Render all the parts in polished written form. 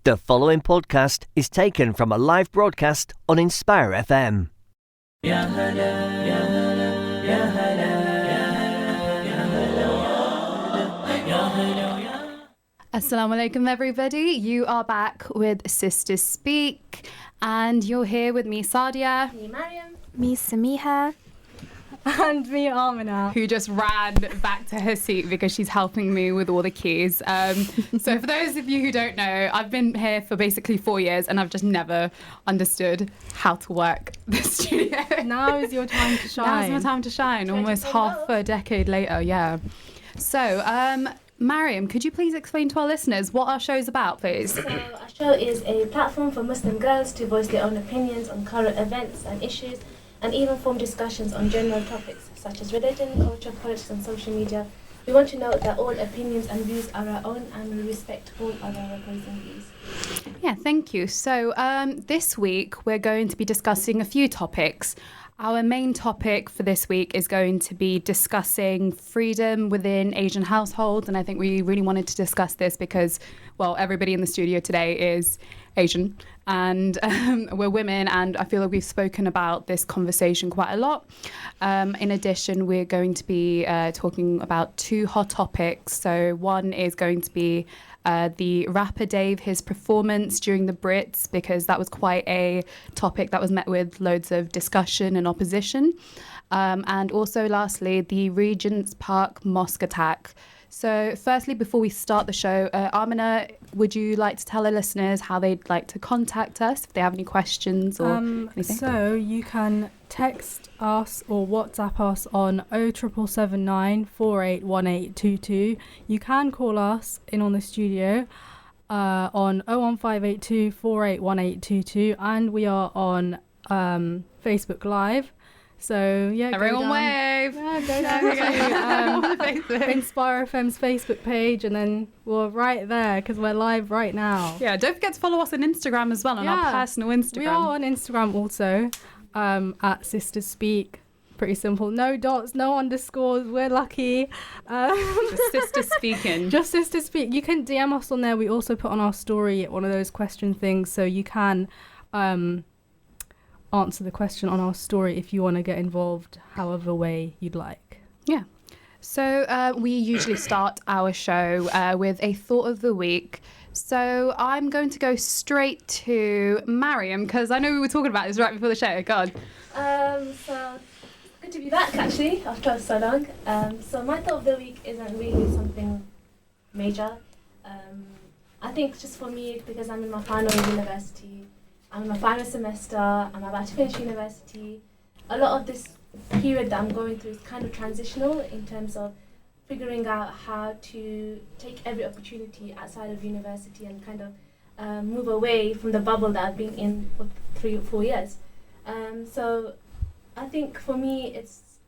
The following podcast is taken from a live broadcast on Inspire FM. Assalamu alaikum everybody, you are back with Sisters Speak and you're here with me Sadia, Me Mariam, me Samiha, and me Amina, who just ran back to her seat because she's helping me with all the keys. So for those of you who don't know, I've been here for basically 4 years and I've just never understood how to work the studio. Now is your time to shine. Now's my time to shine, almost half a decade later, yeah. So, Mariam, could you please explain to our listeners what our show's about, please? So our show is a platform for Muslim girls to voice their own opinions on current events and issues, and even form discussions on general topics such as religion, culture, politics and social media. We want to note that all opinions and views are our own and we respect all other opposing views. Yeah, thank you. So this week we're going to be discussing a few topics. Our main topic for this week is going to be discussing freedom within Asian households. And I think we really wanted to discuss this because, well, everybody in the studio today is Asian and we're women. And I feel like we've spoken about this conversation quite a lot. In addition, we're going to be talking about two hot topics. So one is going to be the rapper Dave, his performance during the Brits, because that was quite a topic that was met with loads of discussion and opposition. And also, lastly, the Regent's Park mosque attack. So firstly, before we start the show, Amina, would you like to tell our listeners how they'd like to contact us if they have any questions or anything? So you can text us or WhatsApp us on 07779 481822. You can call us in on the studio on 01582 481822, and we are on Facebook Live. So yeah, everyone wave. Yeah, go down to Inspire FM's Facebook page, and then we're right there because we're live right now. Yeah, don't forget to follow us on Instagram as well, on our personal Instagram. We are on Instagram also, at Sisters Speak. Pretty simple. No dots, no underscores. We're lucky. Just Sisters Speaking. Just Sisters Speak. You can DM us on there. We also put on our story one of those question things, so you can answer the question on our story if you want to get involved however way you'd like. Yeah. So we usually start our show with a thought of the week. So I'm going to go straight to Mariam because I know we were talking about this right before the show. God. So good to be back actually after so long. So my thought of the week isn't really something major. I think just for me, because I'm in my final university, I'm in my final semester, I'm about to finish university. A lot of this period that I'm going through is kind of transitional in terms of figuring out how to take every opportunity outside of university and kind of move away from the bubble that I've been in for 3 or 4 years. So I think for me, it's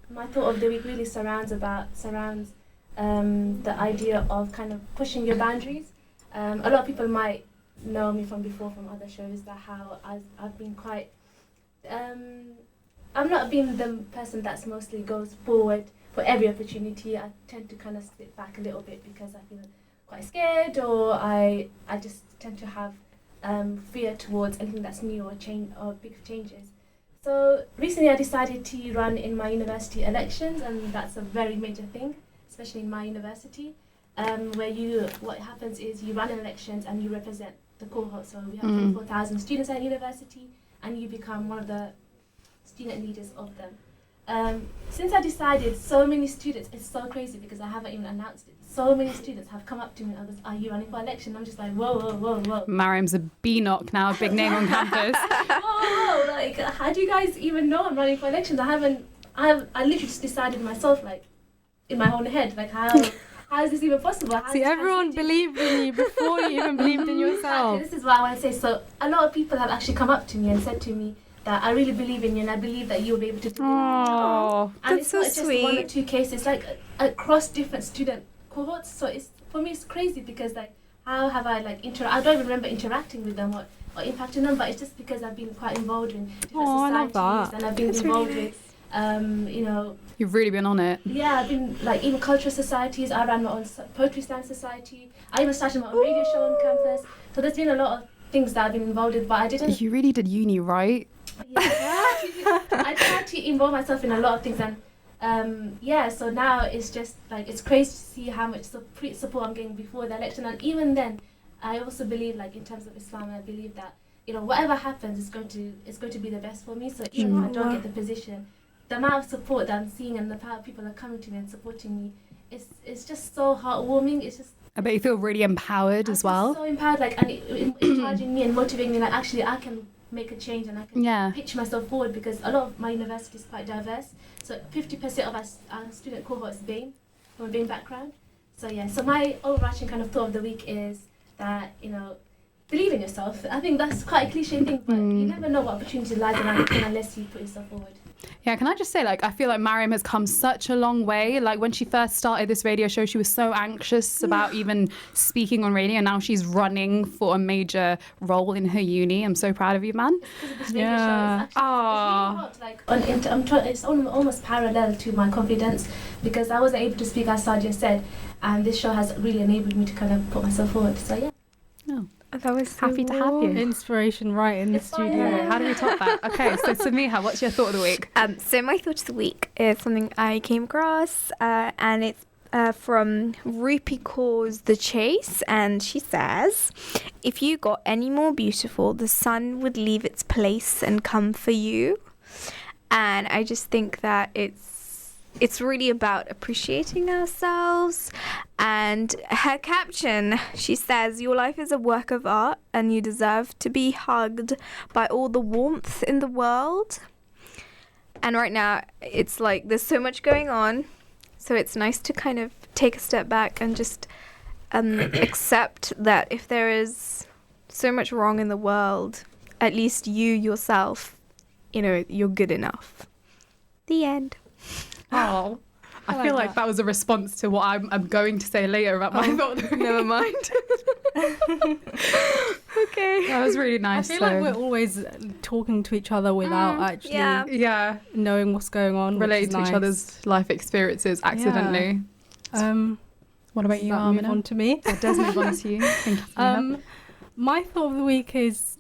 my thought of the week really surrounds the idea of kind of pushing your boundaries. A lot of people might know me from before from other shows, that how I've been quite I've not been the person that's mostly goes forward for every opportunity. I tend to kind of sit back a little bit because I feel quite scared, or I just tend to have fear towards anything that's new or change or big changes. So recently I decided to run in my university elections, and that's a very major thing, especially in my university, where what happens is you run in elections and you represent the cohort. So we have 24,000 students at university, and you become one of the student leaders of them. Since I decided, so many students, it's so crazy because I haven't even announced it. So many students have come up to me and others, are you running for election? I'm just like, whoa. Mariam's a BNOC now, a big name on campus. Whoa, like, how do you guys even know I'm running for elections? I literally just decided myself, like, in my own head, like, how is this even possible? See, everyone believed in you before you even believed in yourself. Exactly. This is what I want to say. So a lot of people have actually come up to me and said to me that I really believe in you and I believe that you'll be able to do it. Oh, and that's it's not so just sweet. 1 or 2 cases, like across different student cohorts. So for me it's crazy because like how have I like I don't even remember interacting with them or impacting them, but it's just because I've been quite involved in different societies, I love that. and I've been involved with you've really been on it. Yeah, I've been like even cultural societies. I ran my own poetry slam society. I even started my own radio show on campus. So there's been a lot of things that I've been involved with, but I didn't. You really did uni, right? I tried to involve myself in a lot of things, and so now it's just like it's crazy to see how much support I'm getting before the election, and even then, I also believe, like in terms of Islam, I believe that whatever happens, it's going to be the best for me. So even if I don't get the position, the amount of support that I'm seeing and the power people are coming to me and supporting me, it's just so heartwarming. It's just. I bet you feel really empowered as well. So empowered, like, and encouraging me and motivating me, like actually I can make a change and I can pitch myself forward, because a lot of my university is quite diverse. So 50% of our student cohort is BAME, from a BAME background. So my overarching kind of thought of the week is that, believe in yourself. I think that's quite a cliche thing, but you never know what opportunity lies around the corner unless you put yourself forward. Yeah, can I just say, like, I feel like Mariam has come such a long way. Like, when she first started this radio show, she was so anxious about even speaking on radio. Now she's running for a major role in her uni. I'm so proud of you, man. Yeah. It's almost parallel to my confidence, because I wasn't able to speak, as Sadia said, and this show has really enabled me to kind of put myself forward. So, yeah. Oh. That was so happy to have you. Inspiration right in the studio. How do we top that? Okay, so Samiha, what's your thought of the week? So my thought of the week is something I came across, and it's from Rupi Kaur's The Chase, and she says, "If you got any more beautiful, the sun would leave its place and come for you." And I just think that it's really about appreciating ourselves. And her caption, she says, "Your life is a work of art and you deserve to be hugged by all the warmth in the world." And right now, it's like there's so much going on. So it's nice to kind of take a step back and just accept that if there is so much wrong in the world, at least you yourself, you're good enough. The end. Oh, I feel like that was a response to what I'm going to say later about my thought. Never mind. Okay. That was really nice. I feel like we're always talking to each other without actually knowing what's going on. Relate to each other's life experiences accidentally. What about you, Amina? Move on to me. It does move on to you. Thank you. My thought of the week is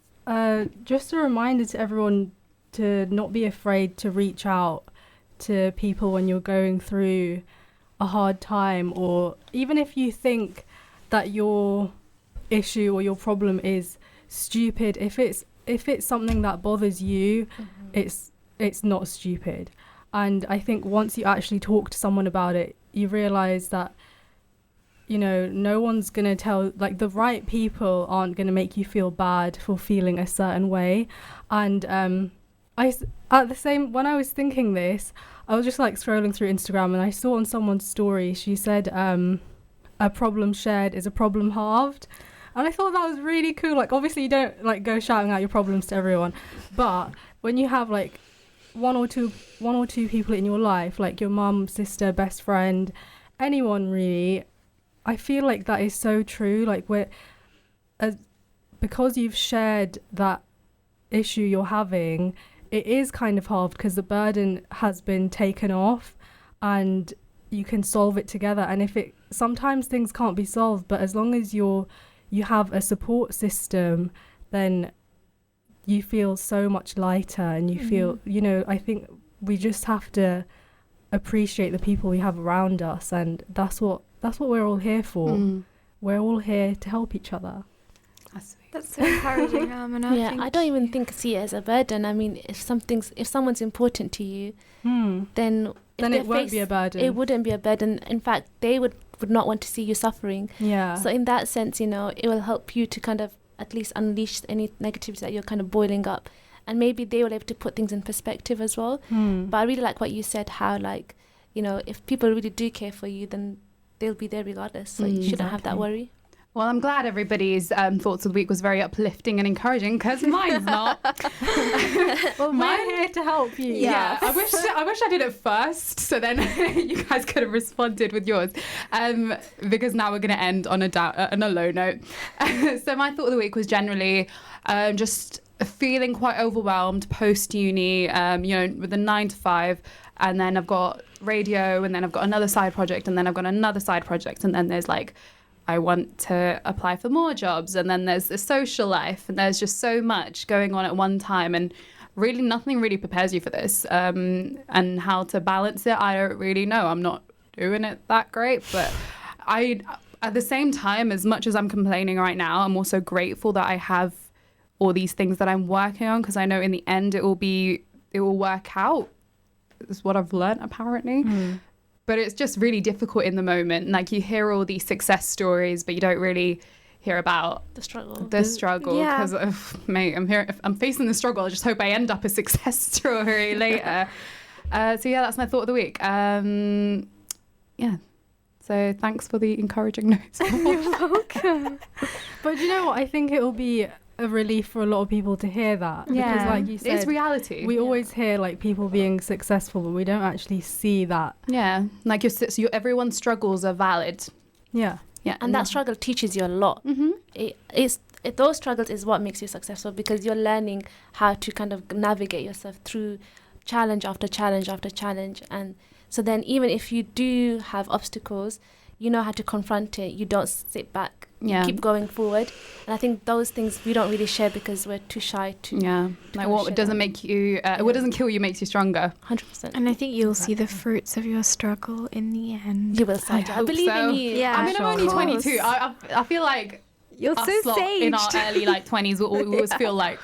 just a reminder to everyone to not be afraid to reach out to people when you're going through a hard time, or even if you think that your issue or your problem is stupid, if it's something that bothers you, it's not stupid. And I think once you actually talk to someone about it, you realize that no one's gonna tell, like, the right people aren't gonna make you feel bad for feeling a certain way. And when I was thinking this, I was just like scrolling through Instagram and I saw on someone's story, she said, "A problem shared is a problem halved." And I thought that was really cool. Like, obviously you don't like go shouting out your problems to everyone, but when you have like one or two people in your life, like your mum, sister, best friend, anyone really, I feel like that is so true. Like, because you've shared that issue you're having, it is kind of halved because the burden has been taken off and you can solve it together. And sometimes things can't be solved, but as long as you have a support system, then you feel so much lighter and you feel, I think we just have to appreciate the people we have around us, and that's what we're all here for. We're all here to help each other. That's so encouraging, Amina. Yeah, I don't even see it as a burden. I mean, if someone's important to you, then it won't be a burden. It wouldn't be a burden. In fact, they would not want to see you suffering. Yeah. So in that sense, it will help you to kind of at least unleash any negativity that you're kind of boiling up, and maybe they will be able to put things in perspective as well. But I really like what you said, how like, if people really do care for you, then they'll be there regardless. So you shouldn't have that worry. Well, I'm glad everybody's thoughts of the week was very uplifting and encouraging, because mine's not. Well, we're here to help you. Yeah, I wish I did it first, so then you guys could have responded with yours. Because now we're going to end on a low note. So my thought of the week was generally just feeling quite overwhelmed post-uni, with the 9 to 5, and then I've got radio, and then I've got another side project, and then I've got another side project, and then there's like, I want to apply for more jobs, and then there's the social life, and there's just so much going on at one time, and really nothing really prepares you for this. And how to balance it, I don't really know. I'm not doing it that great, but at the same time, as much as I'm complaining right now, I'm also grateful that I have all these things that I'm working on, because I know in the end it will work out. Is what I've learned, apparently. But it's just really difficult in the moment. Like, you hear all these success stories, but you don't really hear about The struggle. Yeah. because mate, I'm facing the struggle. I just hope I end up a success story later. So yeah, that's my thought of the week. Yeah. So thanks for the encouraging notes. You're welcome. But you know what? I think it will be a relief for a lot of people to hear that. Because like you said, it's reality. we always hear like people being successful, but we don't actually see that. Yeah, like everyone's struggles are valid. Yeah. Yeah, And that struggle teaches you a lot. Those struggles is what makes you successful, because you're learning how to kind of navigate yourself through challenge after challenge after challenge. And so then even if you do have obstacles, you know how to confront it. You don't sit back. Yeah. You keep going forward. And I think those things we don't really share because we're too shy to. Yeah, like kind of what share doesn't that. make you, what doesn't kill you makes you stronger. 100%. And I think you'll see the fruits of your struggle in the end. You will, Saja. I hope believe so. in you. Yeah. I mean, I'm only Of course. 22. I feel like You're us so lot in our saged. early 20s, we always feel like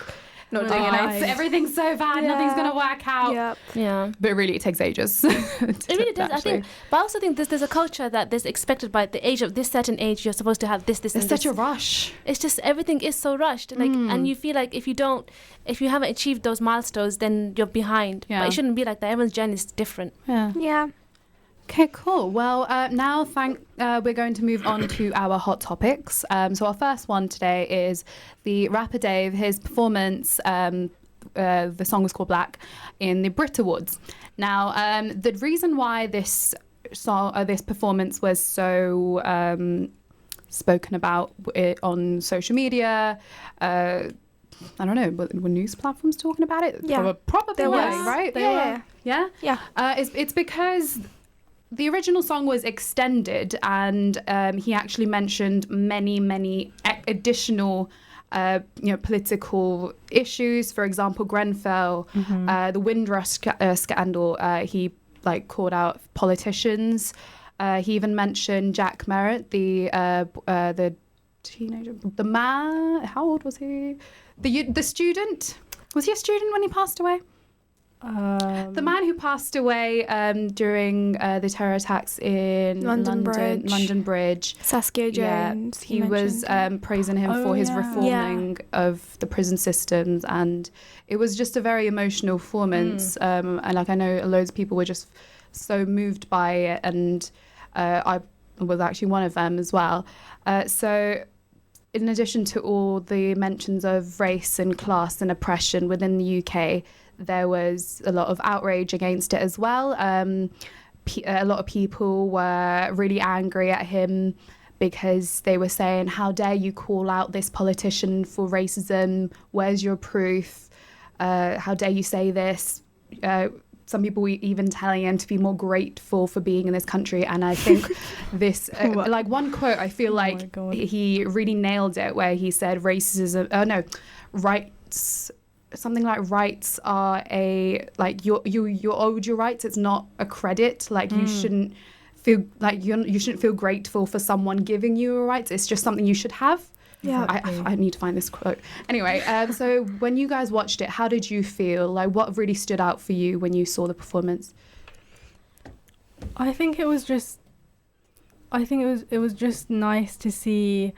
Not doing enough. everything's so bad, nothing's Yeah. gonna work out. Yep. Yeah. But really, it takes ages. It really does. I think, but I also think there's a culture that there's expected by the age of this certain age. You're supposed to have this, it's and such this. a rush. It's just everything is so rushed, like, and you feel like if you haven't achieved those milestones, then you're behind. Yeah. But it shouldn't be like that. Everyone's journey is different. Yeah. Yeah. Okay, cool. Well, now we're going to move on to our hot topics. So our first one today is the rapper Dave. His performance, the song was called Black, in the Brit Awards. Now, the reason why this performance was so spoken about on social media, I don't know, were news platforms talking about it? Yeah. Probably There were, was. right? Yeah. Yeah? Yeah. It's because the original song was extended, and he actually mentioned many additional political issues. For example, Grenfell, the Windrush scandal. He called out politicians. He even mentioned Jack Merritt, the teenager, the man. How old was he? The student. Was he a student when he passed away? The man who passed away during the terror attacks in London Bridge. Saskia Yeah, Jones. he was praising him for his reforming of the prison systems, and it was just a very emotional performance. And I know loads of people were just so moved by it, and I was actually one of them as well. So in addition to all the mentions of race and class and oppression within the UK, there was a lot of outrage against it as well. A lot of people were really angry at him because they were saying, how dare you call out this politician for racism? Where's your proof? How dare you say this? Some people were even telling him to be more grateful for being in this country. And I think this, one quote, I feel like he really nailed it, where he said rights, something like rights are you're owed your rights. It's not a credit. Like you shouldn't feel like you shouldn't feel grateful for someone giving you your rights. It's just something you should have. Yeah. I need to find this quote. Anyway, so when you guys watched it, how did you feel? Like, what really stood out for you when you saw the performance? I think it was just nice to see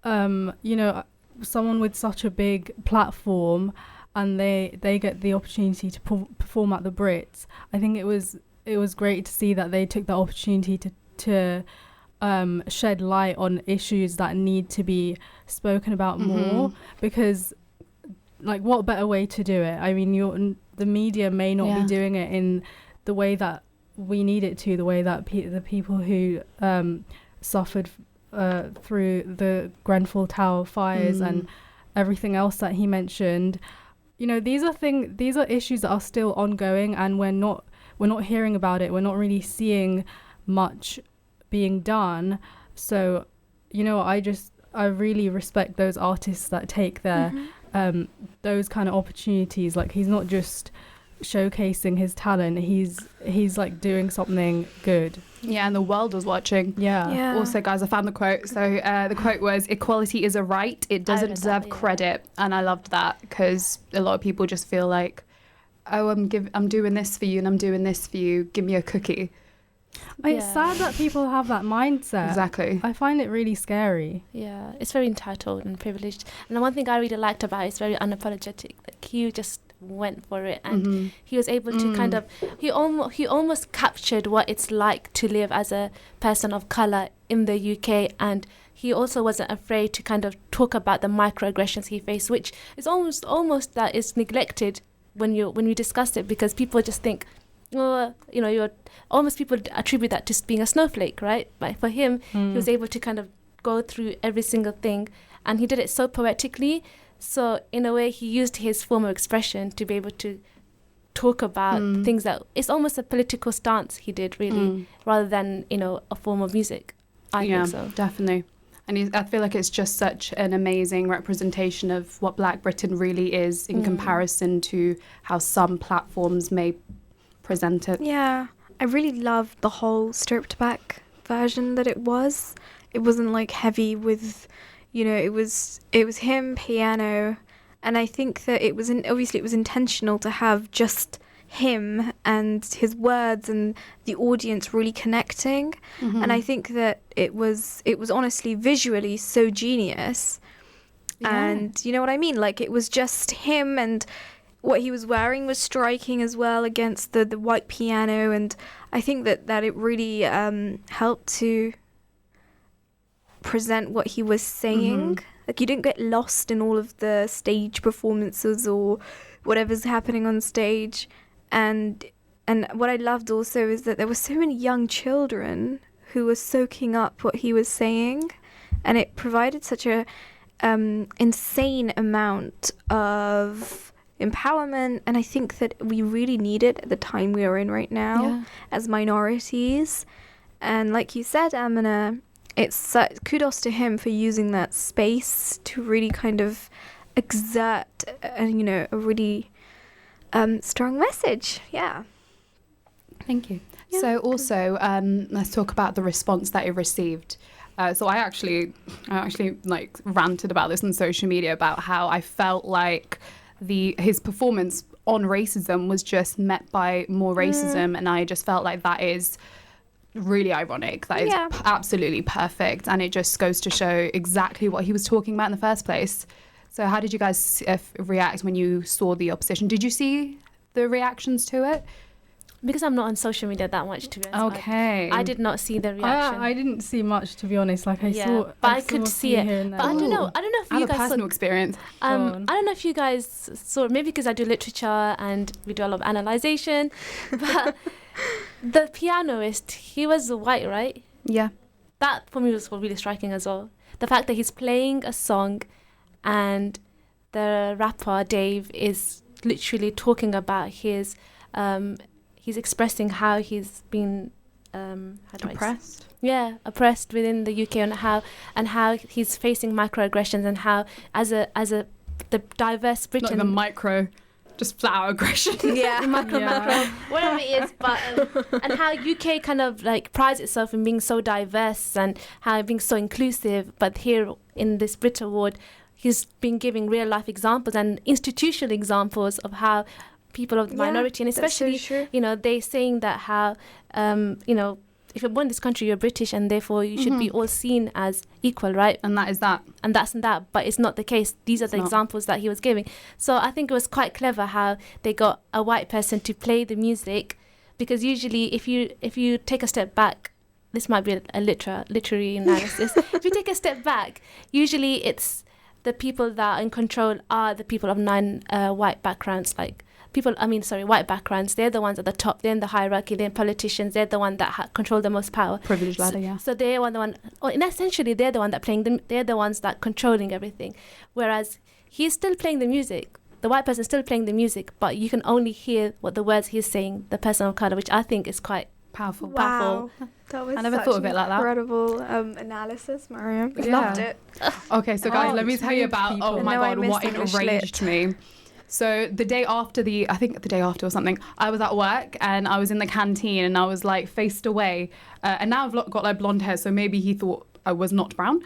someone with such a big platform, and they get the opportunity to perform at the Brits. I think it was great to see that they took the opportunity to shed light on issues that need to be spoken about more, because what better way to do it? I mean, the media may not be doing it in the way that we need it to, the way that the people who suffered through the Grenfell Tower fires and everything else that he mentioned. These are issues that are still ongoing, and we're not hearing about it. We're not really seeing much being done. So, I really respect those artists that take their those kind of opportunities. Like, he's not just showcasing his talent, he's like doing something good. Yeah, and the world was watching. Yeah. Also, guys, I found the quote. So the quote was, "Equality is a right. It doesn't read that, deserve yeah. credit." And I loved that because a lot of people just feel like, "Oh, I'm doing this for you and I'm doing this for you. Give me a cookie." It's sad that people have that mindset. Exactly. I find it really scary. Yeah, it's very entitled and privileged. And the one thing I really liked about it is very unapologetic. Like, he just went for it, and he was able to kind of he almost captured what it's like to live as a person of color in the UK, and he also wasn't afraid to kind of talk about the microaggressions he faced, which is almost that is neglected when we discuss it, because people just think, well, you're almost, people attribute that to being a snowflake, right? But for him, he was able to kind of go through every single thing, and he did it so poetically. So in a way, he used his form of expression to be able to talk about things that it's almost a political stance he did, really, rather than a form of music. I think so. Definitely. And I feel like it's just such an amazing representation of what Black Britain really is in comparison to how some platforms may present it. Yeah, I really loved the whole stripped back version that it was. It wasn't like heavy with, it was him, piano, and I think that it was obviously it was intentional to have just him and his words and the audience really connecting. And I think that it was honestly visually so genius. And you know what I mean? Like, it was just him, and what he was wearing was striking as well against the white piano, and I think that it really helped to present what he was saying. Like, you didn't get lost in all of the stage performances or whatever's happening on stage. And what I loved also is that there were so many young children who were soaking up what he was saying, and it provided such a insane amount of empowerment, and I think that we really need it at the time we are in right now as minorities. And like you said, Amina, it's kudos to him for using that space to really kind of exert a really strong message. Thank you. So also, let's talk about the response that it received. So I actually like ranted about this on social media about how I felt like his performance on racism was just met by more racism, and I just felt like that is really ironic. That is absolutely perfect, and it just goes to show exactly what he was talking about in the first place. So how did you guys react when you saw the opposition? Did you see the reactions to it? Because I'm not on social media that much, to be honest. Okay. I did not see the reaction. I didn't see much, to be honest. Like, I saw, but I could see it. But I don't know if I you have a guys personal saw, experience. I don't know if you guys saw, maybe because I do literature and we do a lot of analyzation, but the pianist, he was white, right? Yeah. That for me was really striking as well. The fact that he's playing a song and the rapper Dave is literally talking about his he's expressing how he's been Oppressed. Oppressed within the UK, and how he's facing microaggressions, and how as the diverse Britain, Not even micro, just flat out aggression. macro, whatever it is, but and how UK kind of like prides itself in being so diverse and how being so inclusive, but here in this Brit Award, he's been giving real life examples and institutional examples of how people of the minority, and especially they saying that how if you're born in this country, you're British, and therefore you should be all seen as equal, right? And that is that. And that's that, but it's not the case. These are the examples that he was giving. So I think it was quite clever how they got a white person to play the music, because usually if you take a step back, this might be a literary analysis. If you take a step back, usually it's the people that are in control are the people of non-white backgrounds, like white backgrounds. They're the ones at the top. They're in the hierarchy. They're politicians. They're the one that control the most power. Privileged ladder, So they're the one, and essentially they're the one that playing them. They're the ones that controlling everything. Whereas he's still playing the music. The white person's still playing the music, but you can only hear what the words he's saying. The person of color, which I think is quite Powerful. Wow. That was I never such thought of an it like that. incredible analysis, Mariam. Yeah. Loved it. Okay, so guys, Oh, let me tell you it's about, people. oh my No, I God, missed what English enraged lit. me. So the day after I think the day after or something, I was at work and I was in the canteen and I was like faced away. And now I've got like blonde hair, so maybe he thought I was not brown.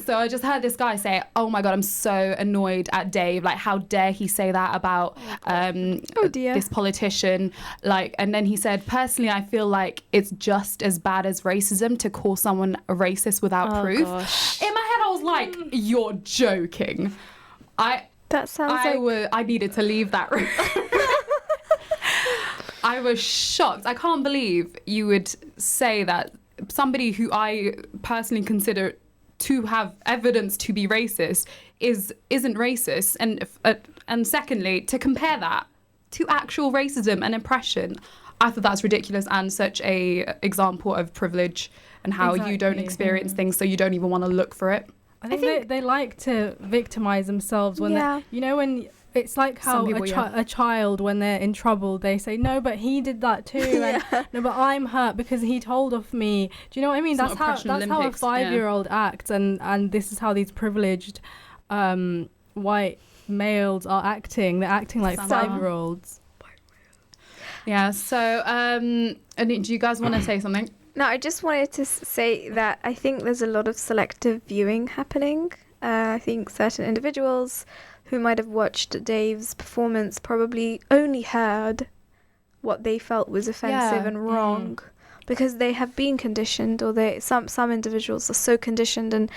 So I just heard this guy say, oh my God, I'm so annoyed at Dave. Like, how dare he say that about Oh dear. this politician? Like, and then he said, personally, I feel like it's just as bad as racism to call someone a racist without proof. Gosh. In my head, I was like, you're joking. That sounds like I needed to leave that room. I was shocked. I can't believe you would say that somebody who I personally consider to have evidence to be racist isn't racist. And secondly, to compare that to actual racism and oppression, I thought that's ridiculous and such a example of privilege and how you don't Exactly, experience yeah. things, so you don't even want to look for it. I think they like to victimize themselves when Yeah. when it's like how Some people, a child, when they're in trouble, they say, no, but he did that too. And, no, but I'm hurt because he told off me. Do you know what I mean? It's not That's how oppression a Olympics, yeah. 5-year-old acts. And this is how these privileged white males are acting. They're acting like Some 5-year-olds. Yeah, so do you guys want to say something? No, I just wanted to say that I think there's a lot of selective viewing happening. I think certain individuals who might have watched Dave's performance probably only heard what they felt was offensive Yeah, and wrong because they have been conditioned, or some individuals are so conditioned, and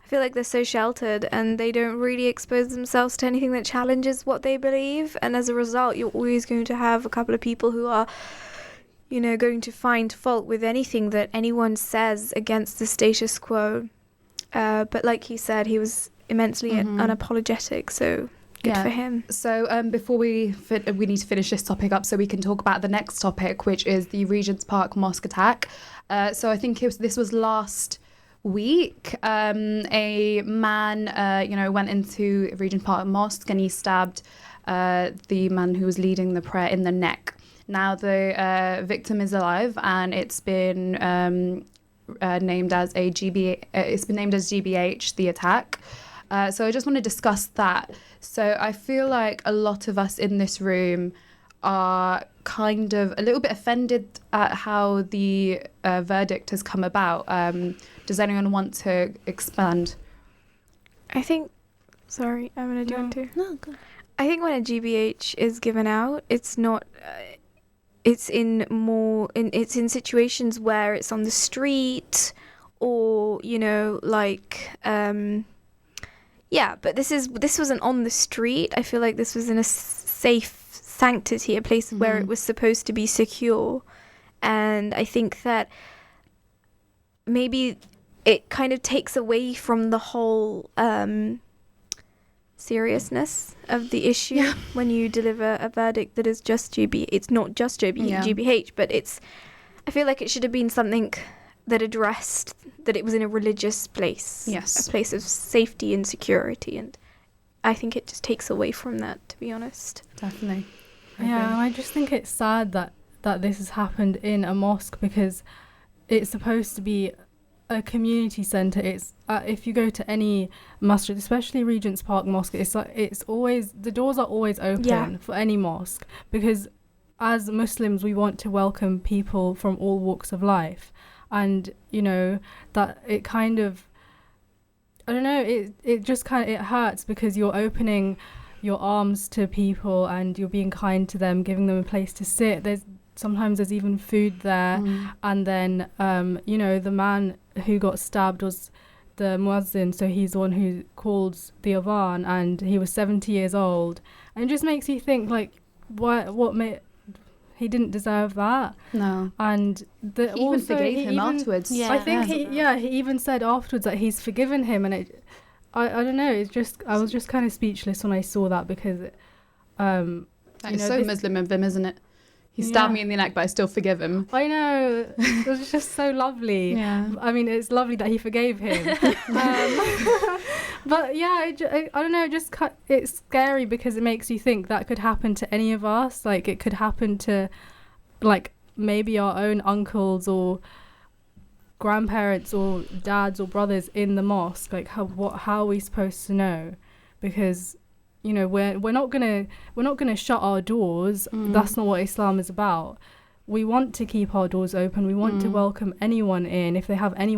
I feel like they're so sheltered and they don't really expose themselves to anything that challenges what they believe, and as a result you're always going to have a couple of people who are going to find fault with anything that anyone says against the status quo. But like he said, he was immensely unapologetic, so good for him. So before we need to finish this topic up so we can talk about the next topic, which is the Regent's Park mosque attack. So I think this was last week. A man, went into Regent's Park Mosque and he stabbed the man who was leading the prayer in the neck. Now the victim is alive and it's been named as it's been named as GBH, the attack. So I just want to discuss that. So I feel like a lot of us in this room are kind of a little bit offended at how the verdict has come about. Does anyone want to expand? I think, sorry, I'm going to do it too. No, go. I think when a GBH is given out, it's not... it's in situations where it's on the street or, but this wasn't on the street. I feel like this was in a safe sanctity, a place where it was supposed to be secure. And I think that maybe it kind of takes away from the whole seriousness of the issue when you deliver a verdict that is just it's not just GBH, but I feel like it should have been something that addressed that it was in a religious place, a place of safety and security, and I think it just takes away from that, to be honest. Definitely. Yeah, and I just think it's sad that this has happened in a mosque, because it's supposed to be a community centre. It's if you go to any masjid, especially Regent's Park Mosque, it's always, the doors are always open for any mosque, because as Muslims we want to welcome people from all walks of life, and that it kind of, I don't know, it just kind of, it hurts because you're opening your arms to people and you're being kind to them, giving them a place to sit. Sometimes there's even food there. And then, the man who got stabbed was the muezzin, so he's the one who calls the adhan, and he was 70 years old. And it just makes you think, like, he didn't deserve that. No. And he even forgave him afterwards. Yeah. I think he even said afterwards that he's forgiven him, and I don't know, it's just, I was just kind of speechless when I saw that, because It's so Muslim of him, isn't it? He stabbed me in the neck, but I still forgive him. I know. It was just so lovely. Yeah. I mean, it's lovely that he forgave him. But yeah, I don't know, it's scary because it makes you think that could happen to any of us. Like, it could happen to like maybe our own uncles or grandparents or dads or brothers in the mosque, like how are we supposed to know? Because we're not gonna shut our doors. That's not what Islam is about. We want to keep our doors open. We want to welcome anyone in. If they have any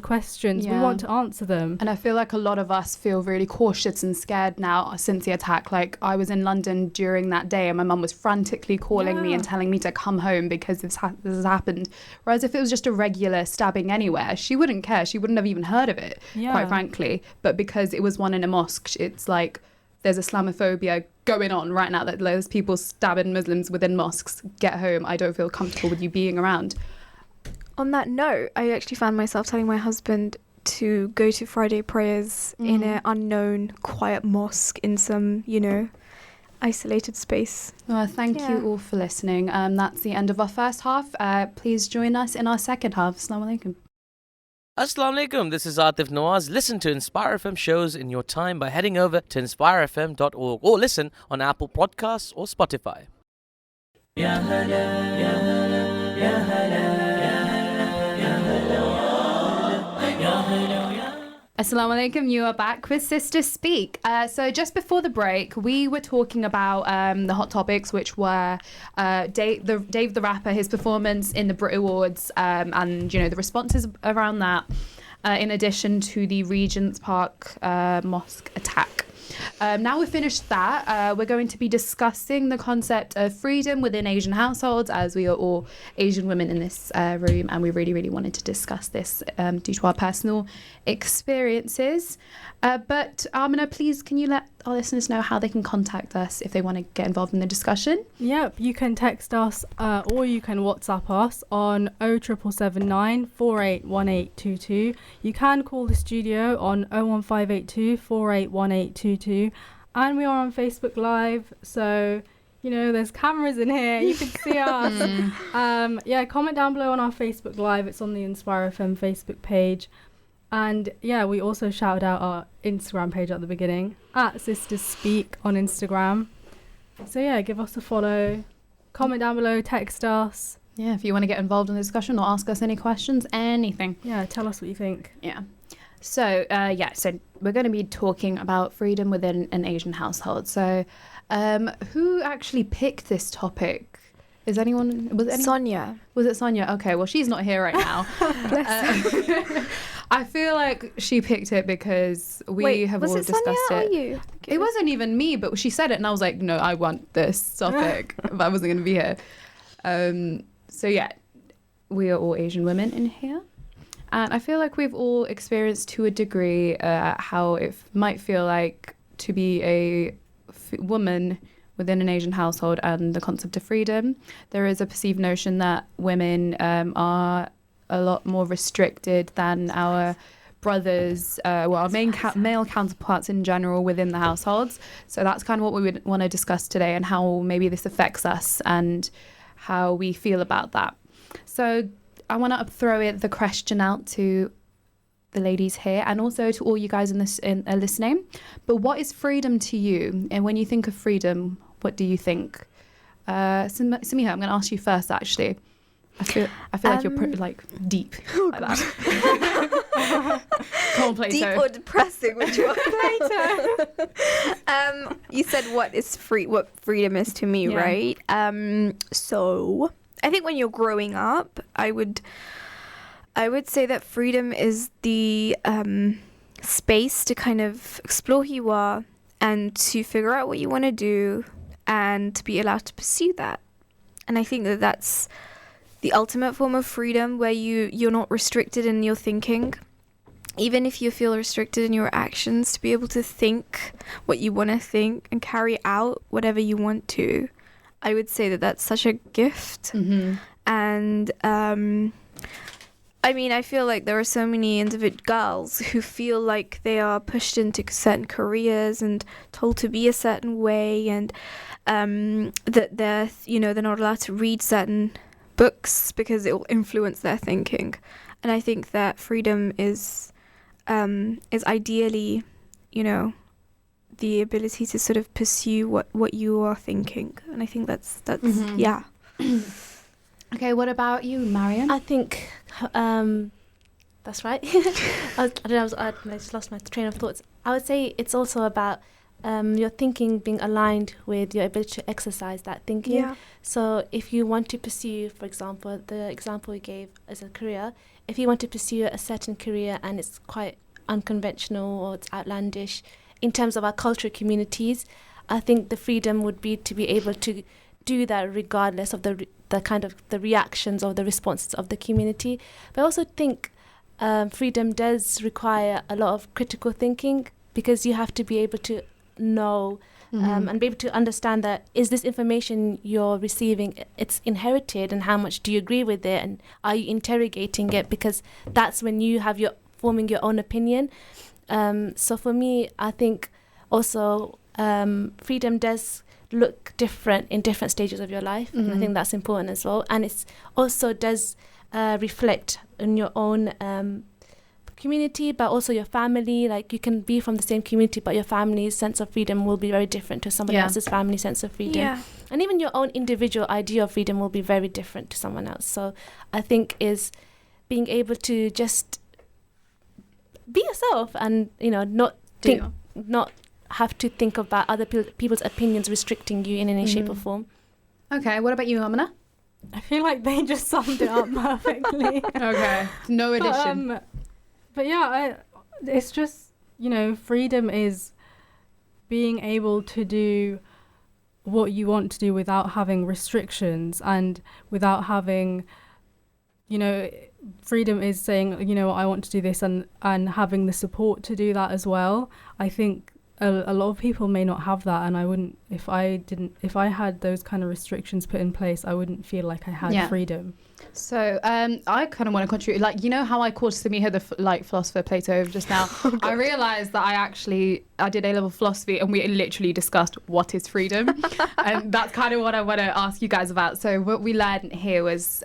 questions, we want to answer them. And I feel like a lot of us feel really cautious and scared now since the attack. Like, I was in London during that day and my mum was frantically calling me and telling me to come home because this has happened. Whereas if it was just a regular stabbing anywhere, she wouldn't care. She wouldn't have even heard of it, quite frankly. But because it was one in a mosque, it's like there's Islamophobia going on right now, that there's people stabbing Muslims within mosques. Get home. I don't feel comfortable with you being around. On that note, I actually found myself telling my husband to go to Friday prayers in an unknown, quiet mosque in some, isolated space. Well, thank you all for listening. That's the end of our first half. Please join us in our second half. Assalamu alaikum. Assalamu alaikum, this is Atif Nawaz. Listen to Inspire FM shows in your time by heading over to inspirefm.org or listen on Apple Podcasts or Spotify. Assalamu alaikum, you are back with Sisters Speak. So just before the break, we were talking about the hot topics, which were Dave the Rapper, his performance in the Brit Awards, and the responses around that, in addition to the Regent's Park mosque attack. Now we've finished that, we're going to be discussing the concept of freedom within Asian households, as we are all Asian women in this room, and we really, really wanted to discuss this due to our personal experiences. But Amina, please, can you let our listeners know how they can contact us if they want to get involved in the discussion? Yep, you can text us or you can WhatsApp us on 07779 481822. You can call the studio on 01582 481822. And we are on Facebook Live, so there's cameras in here, you can see us. Comment down below on our Facebook Live. It's on the Inspire FM Facebook page. And we also shouted out our Instagram page at the beginning, at Sisters Speak on Instagram. So give us a follow, comment down below, text us. Yeah, if you want to get involved in the discussion or ask us any questions, anything. Yeah, tell us what you think. Yeah. So, so we're going to be talking about freedom within an Asian household. So, who actually picked this topic? Was it Sonia? Was it Sonia? Okay, well, she's not here right now. I feel like she picked it because we have all discussed Sonia it. Or you? It wasn't even me, but she said it, and I was like, no, I want this topic. But I wasn't going to be here. We are all Asian women in here. And I feel like we've all experienced to a degree how it might feel like to be a woman within an Asian household and the concept of freedom. There is a perceived notion that women are a lot more restricted than our brothers, our male counterparts in general within the households. So that's kind of what we would want to discuss today, and how maybe this affects us and how we feel about that. So I want to throw the question out to the ladies here, and also to all you guys in listening. But what is freedom to you? And when you think of freedom, what do you think? Samiha, I'm going to ask you first. Actually, I feel like you're deep like that. Come on, deep or depressing? Which one? You said what freedom is to me, right? So I think when you're growing up, I would say that freedom is the space to kind of explore who you are and to figure out what you want to do and to be allowed to pursue that. And I think that that's the ultimate form of freedom, where you're not restricted in your thinking. Even if you feel restricted in your actions, to be able to think what you want to think and carry out whatever you want to. I would say that that's such a gift. Mm-hmm. And I feel like there are so many girls who feel like they are pushed into certain careers and told to be a certain way, and that they're not allowed to read certain books because it will influence their thinking. And I think that freedom is ideally, the ability to sort of pursue what you are thinking. And I think that's Mm-hmm. yeah. Okay, what about you, Mariam? I think that's right. I just lost my train of thoughts. I would say it's also about your thinking being aligned with your ability to exercise that thinking. Yeah. So if you want to pursue, for example, the example you gave as a career, if you want to pursue a certain career and it's quite unconventional or it's outlandish in terms of our cultural communities, I think the freedom would be to be able to do that regardless of the kind of the reactions or the responses of the community. But I also think freedom does require a lot of critical thinking, because you have to be able to know and be able to understand that is this information you're receiving, it's inherited, and how much do you agree with it, and are you interrogating it, because that's when you have your forming your own opinion. So for me, I think also freedom does look different in different stages of your life, and I think that's important as well. And it's also does reflect on your own community, but also your family. Like, you can be from the same community, but your family's sense of freedom will be very different to somebody else's family sense of freedom. Yeah. And even your own individual idea of freedom will be very different to someone else. So I think is being able to just be yourself, and not have to think about other people's opinions restricting you in any shape or form. Okay, what about you, Amina? I feel like they just summed it up perfectly. Okay, no addition. But yeah, it's just, freedom is being able to do what you want to do without having restrictions, and without having, freedom is saying, I want to do this, and having the support to do that as well. I think a lot of people may not have that, and I wouldn't, if I had those kind of restrictions put in place, I wouldn't feel like I had freedom. So I kind of want to contribute, like, how I called Samiha the philosopher Plato just now. I realized that I did A-level philosophy, and we literally discussed what is freedom. And that's kind of what I want to ask you guys about. So what we learned here was,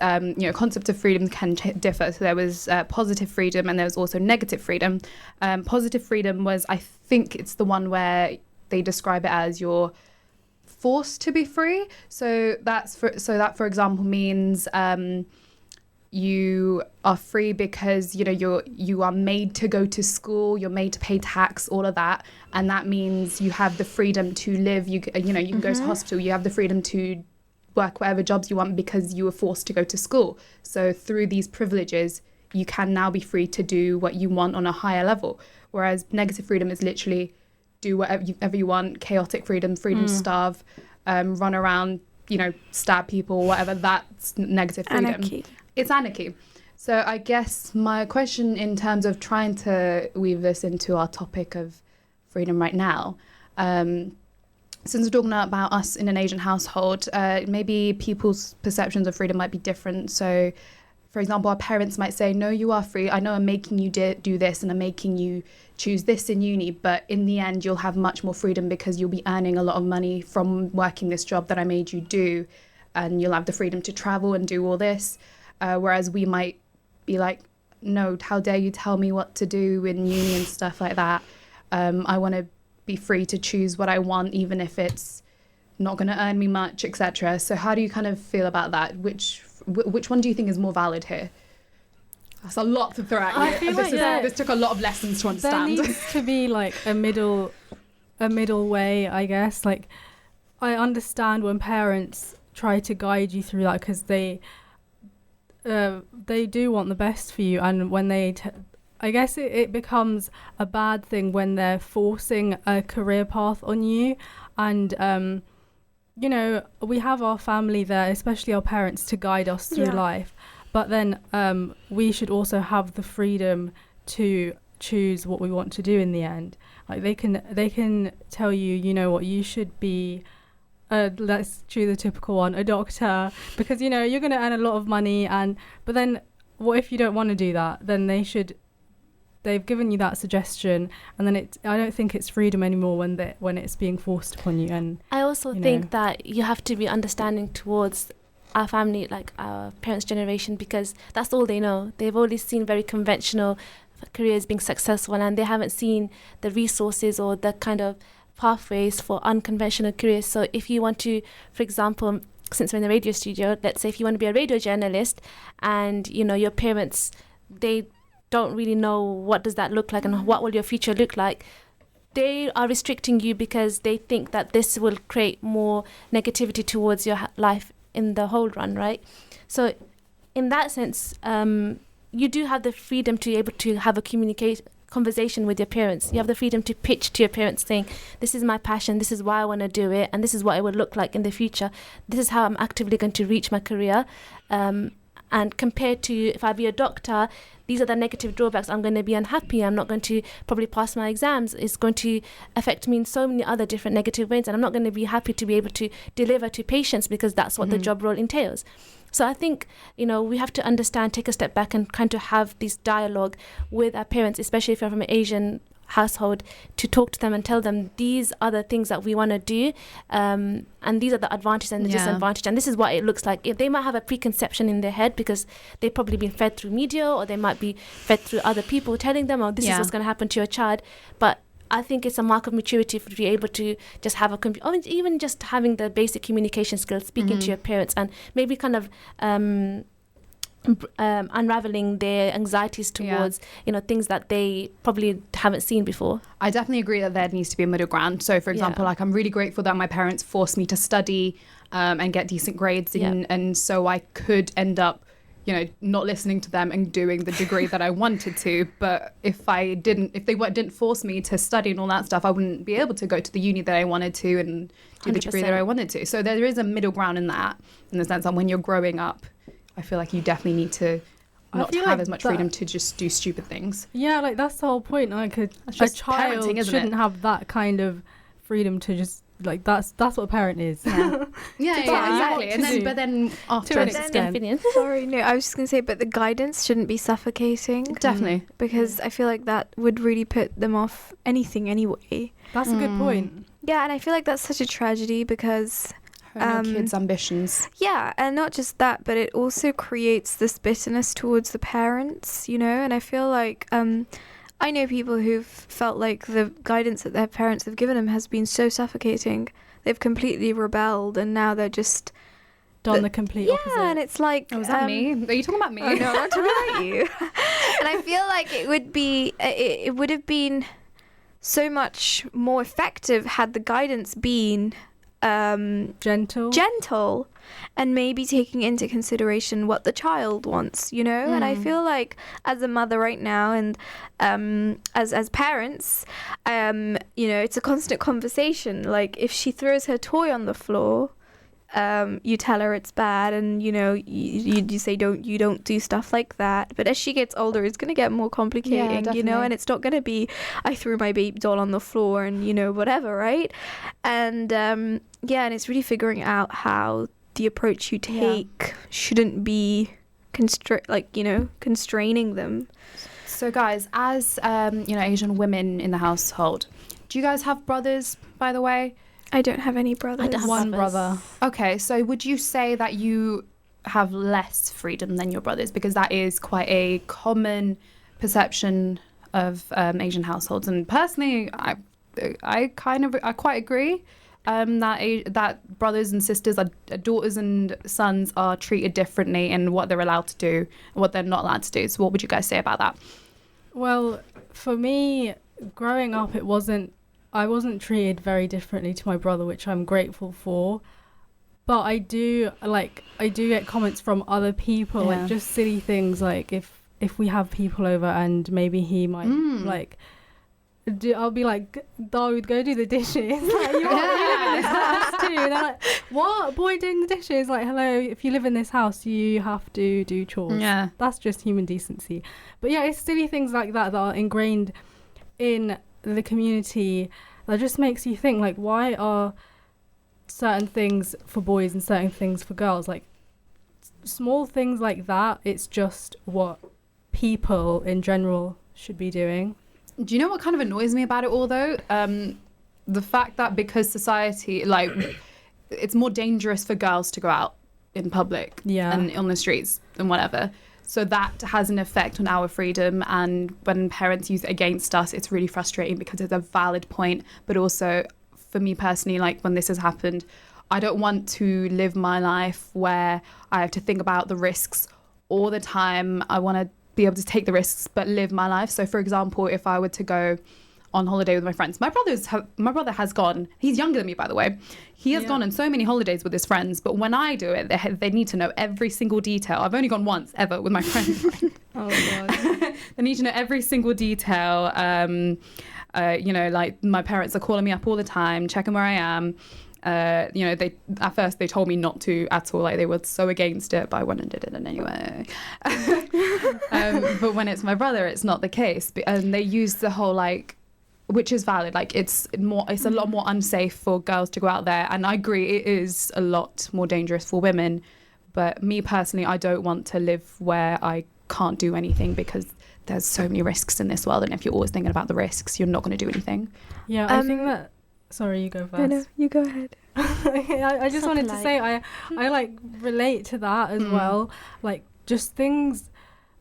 concept of freedom can differ. So there was positive freedom, and there was also negative freedom. Positive freedom was, I think it's the one where they describe it as you're forced to be free. So that, for example, means you are free because you are made to go to school, you're made to pay tax, all of that, and that means you have the freedom to live. You can go to hospital. You have the freedom to work whatever jobs you want because you were forced to go to school. So through these privileges, you can now be free to do what you want on a higher level. Whereas negative freedom is literally do whatever you want. Chaotic freedom to starve, run around, stab people, whatever. That's negative freedom. Anarchy. It's anarchy. So I guess my question in terms of trying to weave this into our topic of freedom right now, since we're talking about us in an Asian household, maybe people's perceptions of freedom might be different. So, for example, our parents might say, no, you are free. I know I'm making you do this, and I'm making you choose this in uni, but in the end, you'll have much more freedom because you'll be earning a lot of money from working this job that I made you do, and you'll have the freedom to travel and do all this. Whereas we might be like, no, how dare you tell me what to do in uni and stuff like that. I want to be free to choose what I want, even if it's not going to earn me much, etc. So how do you kind of feel about that? Which one do you think is more valid here? That's a lot to throw at you. This took a lot of lessons to understand. There needs to be like a middle way, I guess. Like, I understand when parents try to guide you through that, because they do want the best for you, and when I guess it becomes a bad thing when they're forcing a career path on you. And we have our family there, especially our parents, to guide us through life, but then we should also have the freedom to choose what we want to do in the end. Like, they can tell you, you should be let's choose a typical one, a doctor, because you're going to earn a lot of money, but then what if you don't want to do that? Then they've given you that suggestion, and then I don't think it's freedom anymore when it's being forced upon you. And I also think that you have to be understanding towards our family, like our parents' generation, because that's all they know. They've always seen very conventional careers being successful, and they haven't seen the resources or the kind of pathways for unconventional careers. So if you want to, for example, since we're in the radio studio, let's say if you want to be a radio journalist and, you know, your parents, they don't really know what does that look like and what will your future look like, they are restricting you because they think that this will create more negativity towards your life in the whole run, right? So in that sense, you do have the freedom to be able to have a conversation with your parents. You have the freedom to pitch to your parents saying, this is my passion, this is why I want to do it, and this is what it would look like in the future. This is how I'm actively going to reach my career. And compared to if I be a doctor, these are the negative drawbacks. I'm going to be unhappy. I'm not going to probably pass my exams. It's going to affect me in so many other different negative ways. And I'm not going to be happy to be able to deliver to patients because that's what the job role entails. So I think, you know, we have to understand, take a step back and kind of have this dialogue with our parents, especially if you're from an Asian household, to talk to them and tell them these are the things that we want to do, and these are the advantages and the disadvantages, and this is what it looks like. If they might have a preconception in their head because they've probably been fed through media, or they might be fed through other people telling them, oh, this is what's going to happen to your child. But I think it's a mark of maturity to be able to just have or even just having the basic communication skills, speaking to your parents, and maybe kind of unraveling their anxieties towards you know, things that they probably haven't seen before. I definitely agree that there needs to be a middle ground. So for example, like, I'm really grateful that my parents forced me to study and get decent grades, and so I could end up, you know, not listening to them and doing the degree that I wanted to. But if they didn't force me to study and all that stuff, I wouldn't be able to go to the uni that I wanted to and do the degree that I wanted to. So there is a middle ground in that, in the sense that when you're growing up, I feel like you definitely need to not have as much freedom to just do stupid things. Yeah, like, that's the whole point. Like, a child shouldn't have that kind of freedom to just, like, that's what a parent is. Yeah, exactly. And then after to an extent. Sorry, no, I was just going to say, but the guidance shouldn't be suffocating. Definitely. Because I feel like that would really put them off anything anyway. That's a good point. Yeah, and I feel like that's such a tragedy because... kids' ambitions. Yeah, and not just that, but it also creates this bitterness towards the parents, you know, and I feel like I know people who've felt like the guidance that their parents have given them has been so suffocating. They've completely rebelled, and now they're just done the complete opposite. Yeah, and it's like... Oh, is that me? Are you talking about me? Oh, no, I'm not talking about you. And I feel like it would have been so much more effective had the guidance been... gentle and maybe taking into consideration what the child wants, you know. And I feel like as a mother right now, and as parents, you know, it's a constant conversation. Like, if she throws her toy on the floor, you tell her it's bad, and you know, you say you don't do stuff like that. But as she gets older, it's going to get more complicating, you know, and it's not going to be I threw my baby doll on the floor and, you know, whatever, right? And and it's really figuring out how the approach you take shouldn't be constraining them. So guys, as you know, Asian women in the household, do you guys have brothers, by the way? I don't have any brothers. I don't have one brother. Okay, so would you say that you have less freedom than your brothers? Because that is quite a common perception of Asian households. And personally, I quite agree that brothers and sisters, daughters and sons are treated differently in what they're allowed to do and what they're not allowed to do. So what would you guys say about that? Well, for me, growing up, I wasn't treated very differently to my brother, which I'm grateful for. But I do get comments from other people, like just silly things, like if we have people over and maybe he might I'll be like, Dawood, go do the dishes. Like, you live in this house too. And they're like, what? Boy doing the dishes? Like, hello, if you live in this house, you have to do chores. Yeah. That's just human decency. But yeah, it's silly things like that are ingrained in the community that just makes you think, like, why are certain things for boys and certain things for girls? Like, small things like that, it's just what people in general should be doing. Do you know what kind of annoys me about it all, though? The fact that because society, like, it's more dangerous for girls to go out in public and on the streets and whatever. So that has an effect on our freedom. And when parents use it against us, it's really frustrating because it's a valid point. But also, for me personally, like, when this has happened, I don't want to live my life where I have to think about the risks all the time. I want to be able to take the risks but live my life. So for example, if I were to go on holiday with my friends, my brother has gone, he's younger than me, by the way, he has gone on so many holidays with his friends, but when I do it, they need to know every single detail. I've only gone once ever with my friends. Oh god. They need to know every single detail. You know, like my parents are calling me up all the time, checking where I am. You know, they at first they told me not to at all, like they were so against it, but I went and did it anyway. But when it's my brother, it's not the case, and they use the whole like, which is valid, like it's a lot more unsafe for girls to go out there, and I agree it is a lot more dangerous for women, but me personally, I don't want to live where I can't do anything, because there's so many risks in this world, and if you're always thinking about the risks, you're not going to do anything. Yeah, I think that. Sorry, you go first. No, you go ahead. I just wanted to say I like relate to that as well. Like just things.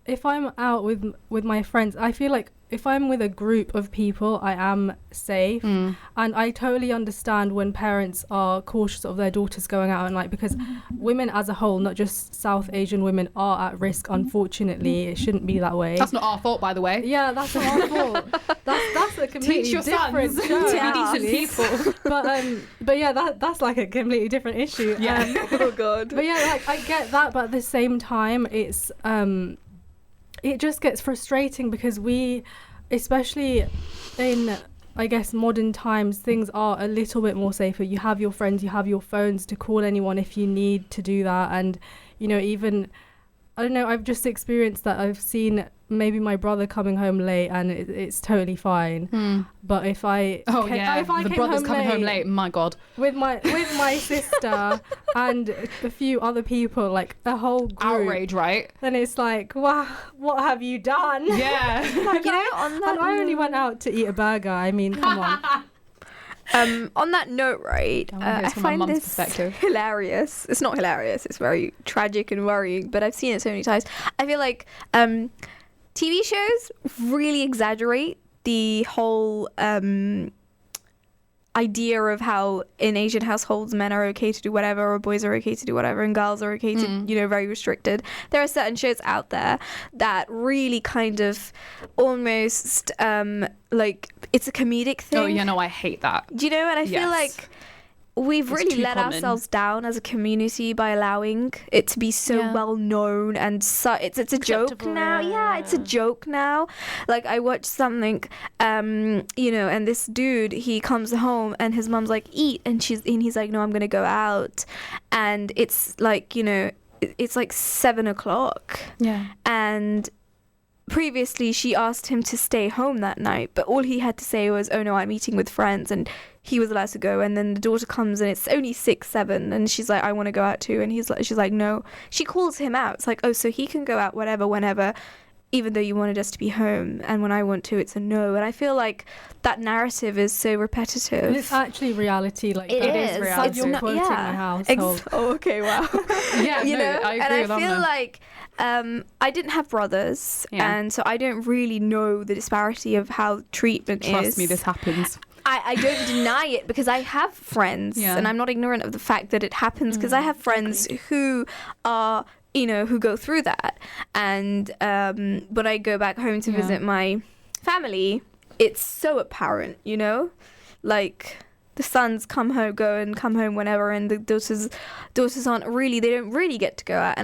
If I'm out with my friends, I feel like if I'm with a group of people, I am safe. And I totally understand when parents are cautious of their daughters going out, and like, because women as a whole, not just South Asian women, are at risk, unfortunately. It shouldn't be that way. That's not our fault, by the way. Yeah, that's not our fault. That's a completely Teach your different sons show, to be actually. decent people. But yeah, that's like a completely different issue. Oh god. But yeah, like I get that, but at the same time, it's it just gets frustrating because we, especially in, I guess, modern times, things are a little bit more safer. You have your friends, you have your phones to call anyone if you need to do that. And, you know, even, I don't know, I've just experienced that. I've seen maybe my brother coming home late and it's totally fine. But if I if I the came brother's coming home late, my god, with my sister and a few other people, like a whole group, outrage, right? then it's like, wow, what have you done? Yeah. Like, You know, on that and I only went out to eat a burger. I mean, come on. On that note, right, I wanna hear I this from my find mum's this perspective. hilarious. It's not hilarious. It's very tragic and worrying, but I've seen it so many times. I feel like TV shows really exaggerate the whole idea of how in Asian households men are okay to do whatever, or boys are okay to do whatever, and girls are okay to, you know, very restricted. There are certain shows out there that really kind of almost like it's a comedic thing. Oh, yeah, no, I hate that. Do you know? And I feel Yes. like we've It's really too let common. ourselves down as a community by allowing it to be so Yeah. well known, and so it's a joke Acceptable, now. Yeah, it's a yeah. joke now. Like I watched something, you know, and this dude, he comes home and his mum's like, eat, and he's like, no, I'm gonna go out, and it's like, you know, it's like 7:00, Yeah. and previously she asked him to stay home that night, but all he had to say was, oh no, I'm eating with friends, and he was allowed to go. And then the daughter comes and it's only 6-7, and she's like, I want to go out too, and she's like, no. She calls him out. It's like, oh, so he can go out whatever, whenever, even though you wanted us to be home, and when I want to, it's a no. And I feel like that narrative is so repetitive. And it's actually reality. Like It that. is. Like It's you're not- quoting yeah. my household. Oh, okay, wow. Yeah, You no, know, I agree and with I feel Amna. like I didn't have brothers, Yeah. and so I don't really know the disparity of how treatment is. Trust me, this happens. I don't deny it, because I have friends, Yeah. and I'm not ignorant of the fact that it happens, because I have friends who are, you know, who go through that. And when I go back home to Yeah. visit my family, it's so apparent, you know, like the sons come home whenever, and the daughters aren't really, they don't really get to go out.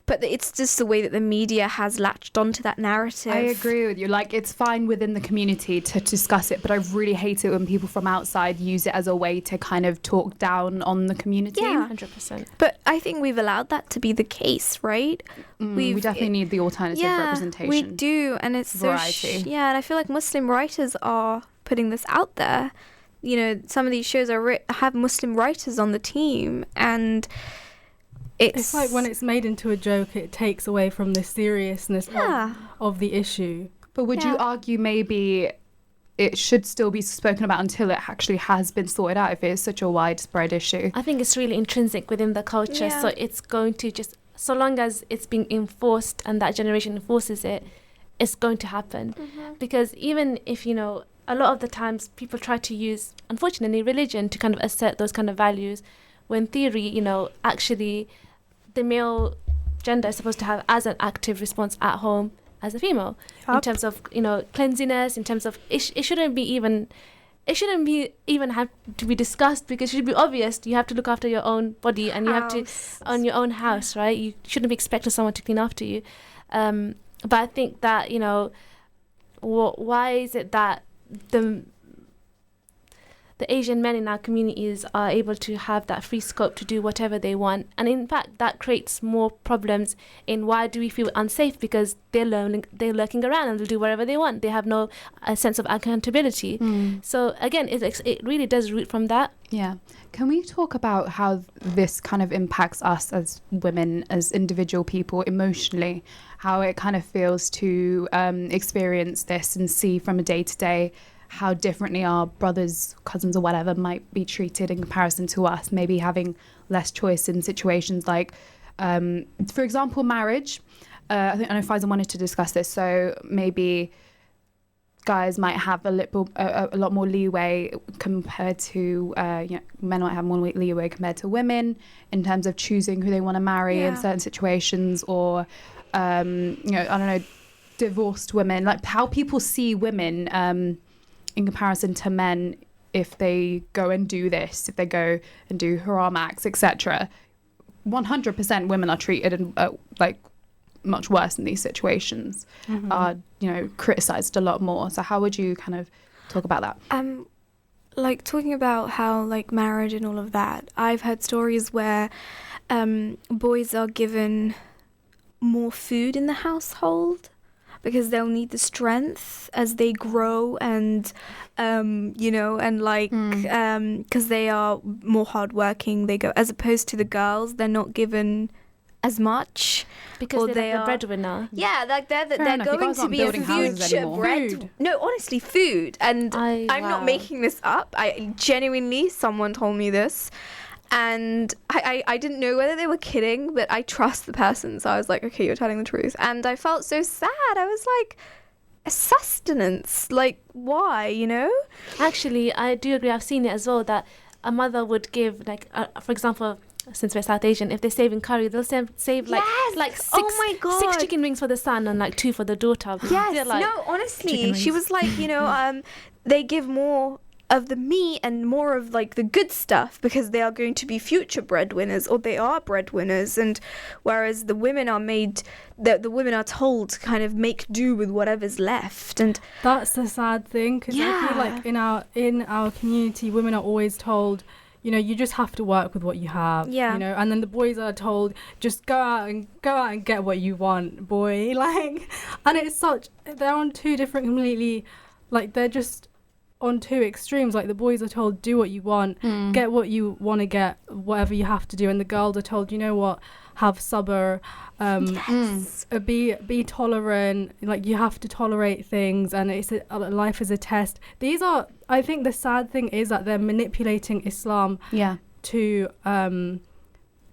But it's just the way that the media has latched onto that narrative. I agree with you. Like, it's fine within the community to discuss it, but I really hate it when people from outside use it as a way to kind of talk down on the community. Yeah. 100%. But I think we've allowed that to be the case, right? We definitely need the alternative representation. We do, and it's Variety. so and I feel like Muslim writers are putting this out there. You know, some of these shows have Muslim writers on the team, and It's like when it's made into a joke, it takes away from the seriousness of the issue. But would you argue maybe it should still be spoken about until it actually has been sorted out if it is such a widespread issue? I think it's really intrinsic within the culture. Yeah. So it's going to just, so long as it's being enforced and that generation enforces it, it's going to happen. Because even if, you know, a lot of the times people try to use, unfortunately, religion to kind of assert those kind of values, when in theory, you know, actually the male gender is supposed to have as an active response at home as a female, in terms of, you know, cleanliness, in terms of, it shouldn't be even have to be discussed, because it should be obvious. You have to look after your own body, and you have to on your own house, right? You shouldn't be expecting someone to clean after you. But I think that, you know, why is it that the Asian men in our communities are able to have that free scope to do whatever they want? And in fact, that creates more problems in why do we feel unsafe, because they're lurking around and they'll do whatever they want. They have no sense of accountability. So again, it really does root from that. Yeah. Can we talk about how this kind of impacts us as women, as individual people emotionally, how it kind of feels to experience this and see from a day-to-day how differently our brothers, cousins or whatever might be treated in comparison to us, maybe having less choice in situations like, for example, marriage. I know Faisal wanted to discuss this, so maybe guys might have a lot more leeway compared to, men might have more leeway compared to women in terms of choosing who they want to marry in certain situations, or, I don't know, divorced women, like how people see women in comparison to men if they go and do this, if they go and do haram acts, etc. 100% women are treated like much worse in these situations, are, you know, criticized a lot more. So how would you kind of talk about that? Like talking about how like marriage and all of that, I've heard stories where boys are given more food in the household because they'll need the strength as they grow, and because they are more hardworking, they go, as opposed to the girls, they're not given as much because they're like the breadwinner. Yeah, like they're going to be a future bread. No, honestly, food. And I'm not making this up. I genuinely, someone told me this, and I didn't know whether they were kidding, but I trust the person, so I was like, okay, you're telling the truth. And I felt so sad. I was like, sustenance, like why, you know? Actually, I do agree. I've seen it as well, that a mother would give, like, for example, since we're South Asian, if they're saving curry, they'll save like six chicken wings for the son and like 2 for the daughter. Yes, like, no, honestly, she was like, they give more of the meat and more of like the good stuff because they are going to be future breadwinners, or they are breadwinners, and whereas the women are the women are told to kind of make do with whatever's left. And that's the sad thing, because I feel like in our community, women are always told, you know, you just have to work with what you have. Yeah. You know, and then the boys are told, just go out and get what you want, boy. Like, and they're on two different completely, like, they're just on two extremes. Like, the boys are told, do what you want, get what you want to get, whatever you have to do, and the girls are told, you know what, have sabr, be tolerant, like, you have to tolerate things, and life is a test. These are, I think the sad thing is that they're manipulating Islam to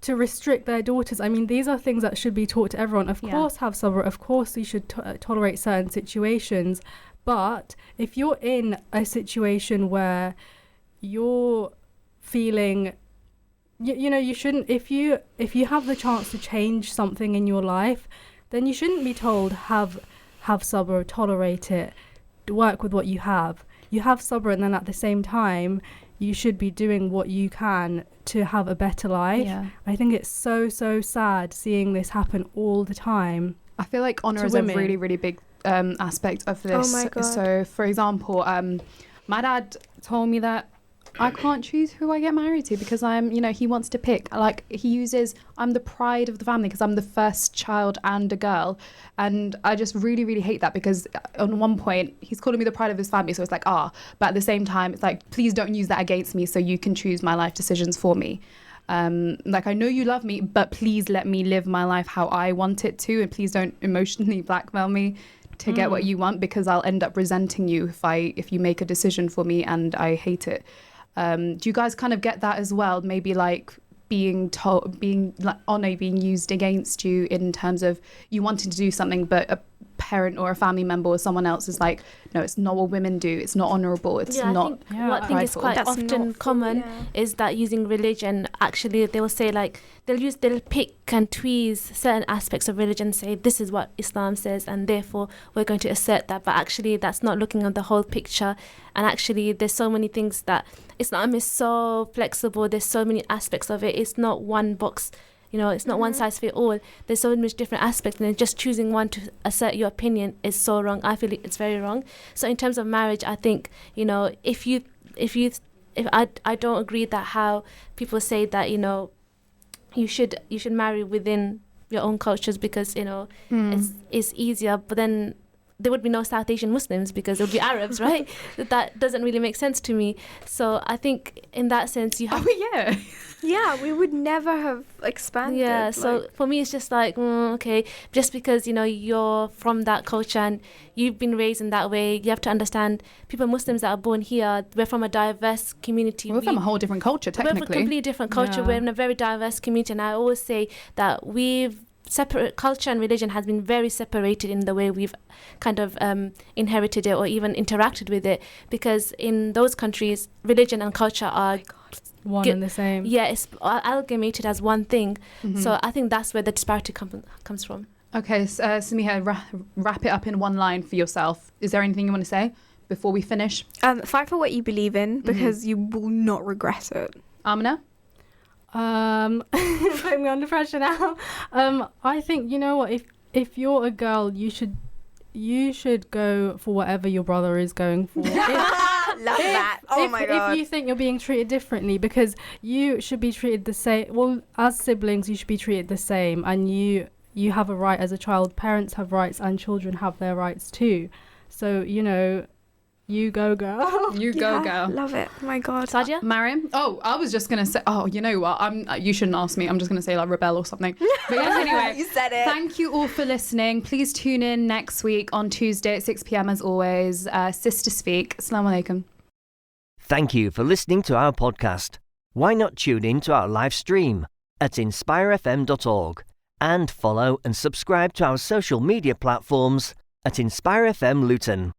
restrict their daughters. I mean, these are things that should be taught to everyone. Of course, have sabr, of course you should tolerate certain situations, but if you're in a situation where you're feeling, you shouldn't, if you have the chance to change something in your life, then you shouldn't be told have sabr, tolerate it, work with what you have. You have sabr, and then at the same time you should be doing what you can to have a better life. I think it's so sad seeing this happen all the time. I feel like honour is a really, really big aspect of this. Oh my God. So, for example, my dad told me that I can't choose who I get married to because he wants to pick. Like, he uses, I'm the pride of the family because I'm the first child and a girl. And I just really, really hate that, because on one point, he's calling me the pride of his family. So it's like, but at the same time, it's like, please don't use that against me so you can choose my life decisions for me. Like, I know you love me, but please let me live my life how I want it to. And please don't emotionally blackmail me to get what you want, because I'll end up resenting you if you make a decision for me and I hate it. Do you guys kind of get that as well? Maybe like being like honour being used against you in terms of you wanting to do something, but a parent or a family member or someone else is like, no, it's not what women do. It's not honourable. It's Yeah, not. I think is prideful. quite That's often not common is that using religion, actually they will say like they'll pick and tweeze certain aspects of religion, say this is what Islam says and therefore we're going to assert that, but actually that's not looking at the whole picture. And actually there's so many things that Islam is so flexible, there's so many aspects of it. It's not one box, you know, it's not one size fit all. There's so much different aspects, and then just choosing one to assert your opinion is so wrong. I feel it's very wrong. So in terms of marriage, I think, you know, if I don't agree that how people say that, you know, you should marry within your own cultures because, you know, it's easier, but then there would be no South Asian Muslims because it would be Arabs, right? That doesn't really make sense to me. So I think in that sense you have... Oh, yeah. Yeah, we would never have expanded. Yeah, so for me it's just like, okay, just because, you know, you're from that culture and you've been raised in that way, you have to understand people, Muslims that are born here, we're from a diverse community. We're from a whole different culture, We're from a technically. completely different culture. Yeah. We're in a very diverse community, and I always say that separate culture and religion has been very separated in the way we've kind of inherited it or even interacted with it, because in those countries religion and culture are One and the same. yeah, it's amalgamated as one thing. So I think that's where the disparity comes from. Okay, Samiha, wrap it up in one line for yourself. Is there anything you want to say before we finish? Fight for what you believe in because you will not regret it. Amina? Putting me under pressure now. I think, you know what, if you're a girl, you should go for whatever your brother is going for. Love that. Oh my god. If you think you're being treated differently, because you should be treated the same. Well, as siblings, you should be treated the same, and you have a right as a child. Parents have rights, and children have their rights too. So, you know, you go, girl. You go, girl. Love it. Oh my god. Sadia? Mariam? Oh, I was just going to say, you know what? You shouldn't ask me. I'm just going to say like rebel or something. But yeah, anyway. You said it. Thank you all for listening. Please tune in next week on Tuesday at 6 p.m. as always. Sister Speak. Assalamu alaikum. Thank you for listening to our podcast. Why not tune in to our live stream at inspirefm.org and follow and subscribe to our social media platforms at Inspire FM Luton.